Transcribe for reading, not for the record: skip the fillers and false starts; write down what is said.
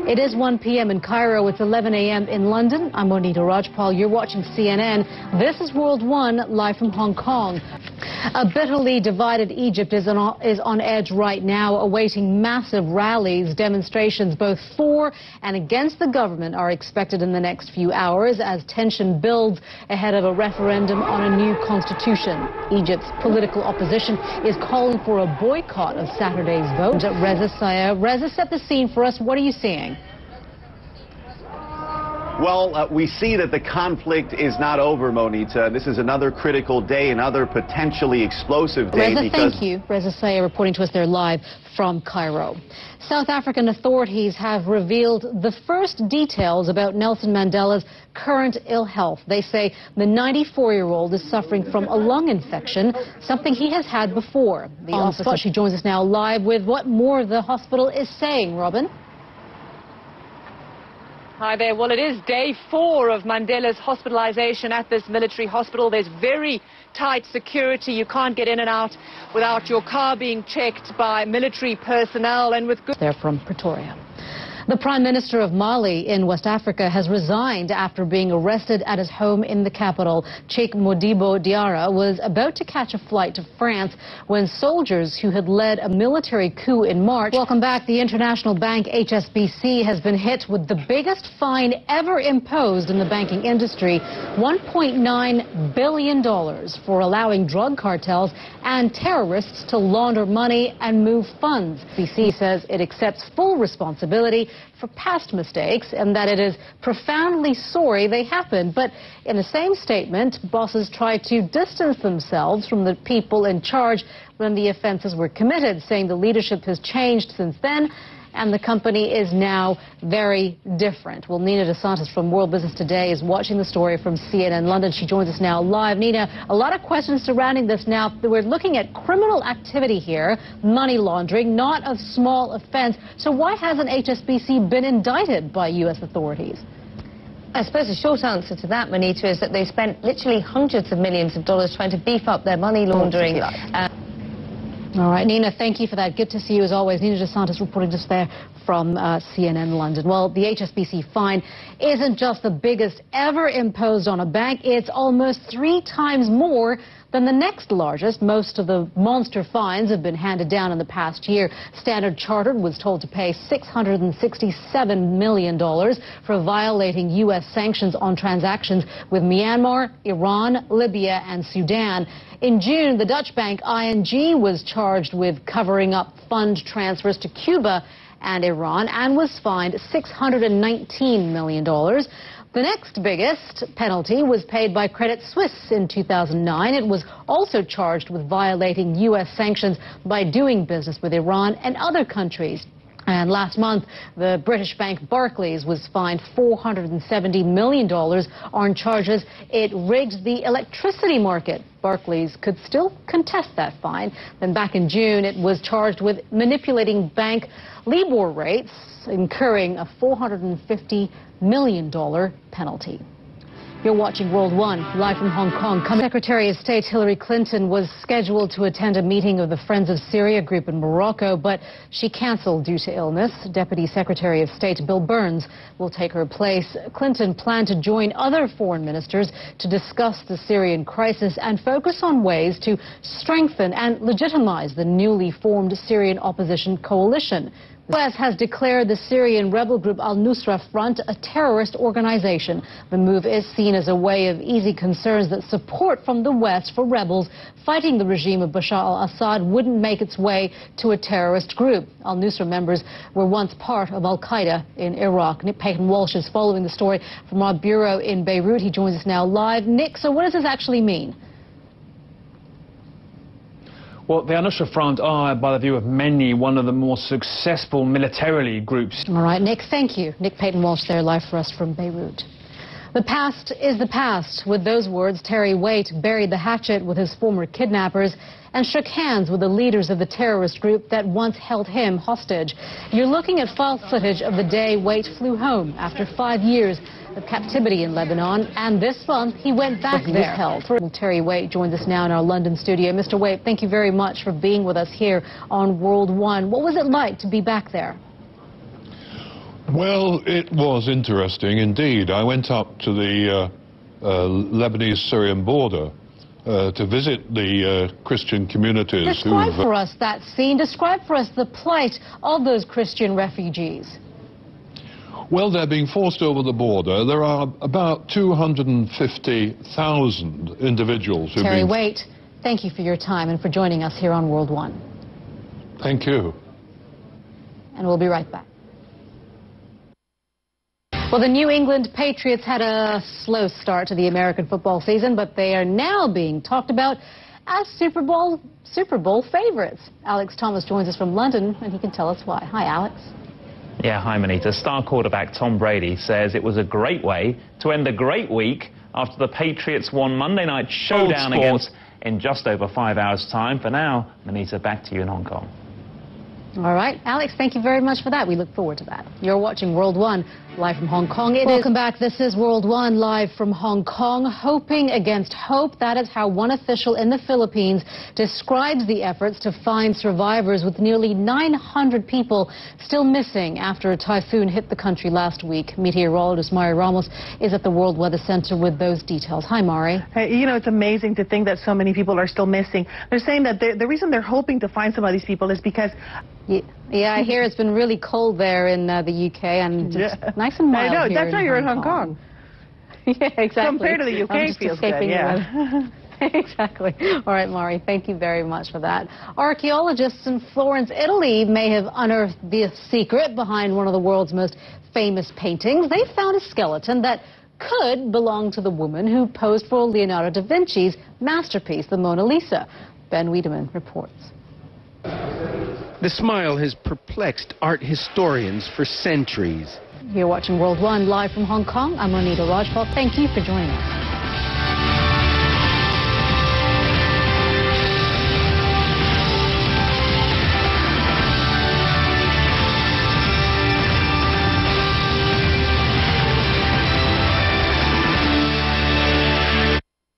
It is 1 p.m. in Cairo. It's 11 a.m. in London. I'm Monita Rajpal. You're watching CNN. This is World One, live from Hong Kong. A bitterly divided Egypt is on edge right now, awaiting massive rallies. Demonstrations both for and against the government are expected in the next few hours as tension builds ahead of a referendum on a new constitution. Egypt's political opposition is calling for a boycott of Saturday's vote. Reza, set the scene for us. What are you seeing? Well, we see that the conflict is not over, Monita. This is another critical day, another potentially explosive day. Reza, thank you. Reza Saya reporting to us there live from Cairo. South African authorities have revealed the first details about Nelson Mandela's current ill health. They say the 94-year-old is suffering from a lung infection, something he has had before. The officer, she joins us now live with what more the hospital is saying. Robin? Hi there. Well, it is day 4 of Mandela's hospitalization at this military hospital. There's very tight security. You can't get in and out without your car being checked by military personnel and with... They're from Pretoria. The Prime Minister of Mali in West Africa has resigned after being arrested at his home in the capital. Cheikh Modibo Diarra was about to catch a flight to France when soldiers who had led a military coup in March... Welcome back. The international bank HSBC has been hit with the biggest fine ever imposed in the banking industry, $1.9 billion for allowing drug cartels and terrorists to launder money and move funds. BC says it accepts full responsibility for past mistakes and that it is profoundly sorry they happened. But in the same statement, bosses tried to distance themselves from the people in charge when the offenses were committed, saying the leadership has changed since then and the company is now very different. Well, Nina DeSantis from World Business Today is watching the story from CNN London. She joins us now live. Nina, a lot of questions surrounding this now. We're looking at criminal activity here, money laundering, not a small offense. So why hasn't HSBC been indicted by U.S. authorities? I suppose the short answer to that, Monita, is that they spent literally hundreds of millions of dollars trying to beef up their money laundering. All right, Nina, thank you for that. Good to see you as always. Nina DeSantis reporting just there from CNN London. Well, the HSBC fine isn't just the biggest ever imposed on a bank. It's almost 3 times more than the next largest. Most of the monster fines have been handed down in the past year. Standard Chartered was told to pay $667 million for violating U.S. sanctions on transactions with Myanmar, Iran, Libya and Sudan. In June, the Dutch bank ING was charged with covering up fund transfers to Cuba and Iran and was fined $619 million. The next biggest penalty was paid by Credit Suisse in 2009. It was also charged with violating U.S. sanctions by doing business with Iran and other countries. And last month, the British bank Barclays was fined $470 million on charges it rigged the electricity market. Barclays could still contest that fine. Then back in June, it was charged with manipulating bank LIBOR rates, incurring a $450 million penalty. You're watching World One, live from Hong Kong. Secretary of State Hillary Clinton was scheduled to attend a meeting of the Friends of Syria group in Morocco, but she canceled due to illness. Deputy Secretary of State Bill Burns will take her place. Clinton planned to join other foreign ministers to discuss the Syrian crisis and focus on ways to strengthen and legitimize the newly formed Syrian opposition coalition. The U.S. has declared the Syrian rebel group al-Nusra Front a terrorist organization. The move is seen as a way of easing concerns that support from the West for rebels fighting the regime of Bashar al-Assad wouldn't make its way to a terrorist group. Al-Nusra members were once part of al-Qaeda in Iraq. Nick Payton-Walsh is following the story from our bureau in Beirut. He joins us now live. Nick, so what does this actually mean? Well, the al-Nusra Front are, by the view of many, one of the more successful militarily groups. All right, Nick, thank you. Nick Payton-Walsh there, live for us from Beirut. The past is the past. With those words, Terry Waite buried the hatchet with his former kidnappers and shook hands with the leaders of the terrorist group that once held him hostage. You're looking at file footage of the day Waite flew home after 5 years of captivity in Lebanon, and this month he went back there. Terry Waite joins us now in our London studio. Mr. Waite, thank you very much for being with us here on World One. What was it like to be back there? Well, it was interesting indeed. I went up to the Lebanese-Syrian border to visit the Christian communities. Describe for us that scene. Describe for us the plight of those Christian refugees. Well, they're being forced over the border. There are about 250,000 individuals who've Terry been... Waite, thank you for your time and for joining us here on World One. Thank you. And we'll be right back. Well, the New England Patriots had a slow start to the American football season, but they are now being talked about as Super Bowl favorites. Alex Thomas joins us from London, and he can tell us why. Hi, Alex. Yeah, hi, Monita. Star quarterback Tom Brady says it was a great way to end a great week after the Patriots won Monday Night Showdown against in just over 5 hours' time. For now, Monita, back to you in Hong Kong. All right, Alex, thank you very much for that. We look forward to that. You're watching World One, live from Hong Kong. Welcome back. This is World One, live from Hong Kong. Hoping against hope. That is how one official in the Philippines describes the efforts to find survivors, with nearly 900 people still missing after a typhoon hit the country last week. Meteorologist Mari Ramos is at the World Weather Center with those details. Hi, Mari. Hey, you know, it's amazing to think that so many people are still missing. They're saying that the reason they're hoping to find some of these people is because... Yeah, I hear it's been really cold there in the UK and nice and mild. I know, here that's why you're in Hong Kong. Yeah, exactly. Compared to the UK, feels good, yeah. Exactly. All right, Mari, thank you very much for that. Archaeologists in Florence, Italy may have unearthed the secret behind one of the world's most famous paintings. They found a skeleton that could belong to the woman who posed for Leonardo da Vinci's masterpiece, the Mona Lisa. Ben Wiedemann reports. The smile has perplexed art historians for centuries. You're watching World One, live from Hong Kong. I'm Monita Rajpal. Thank you for joining us.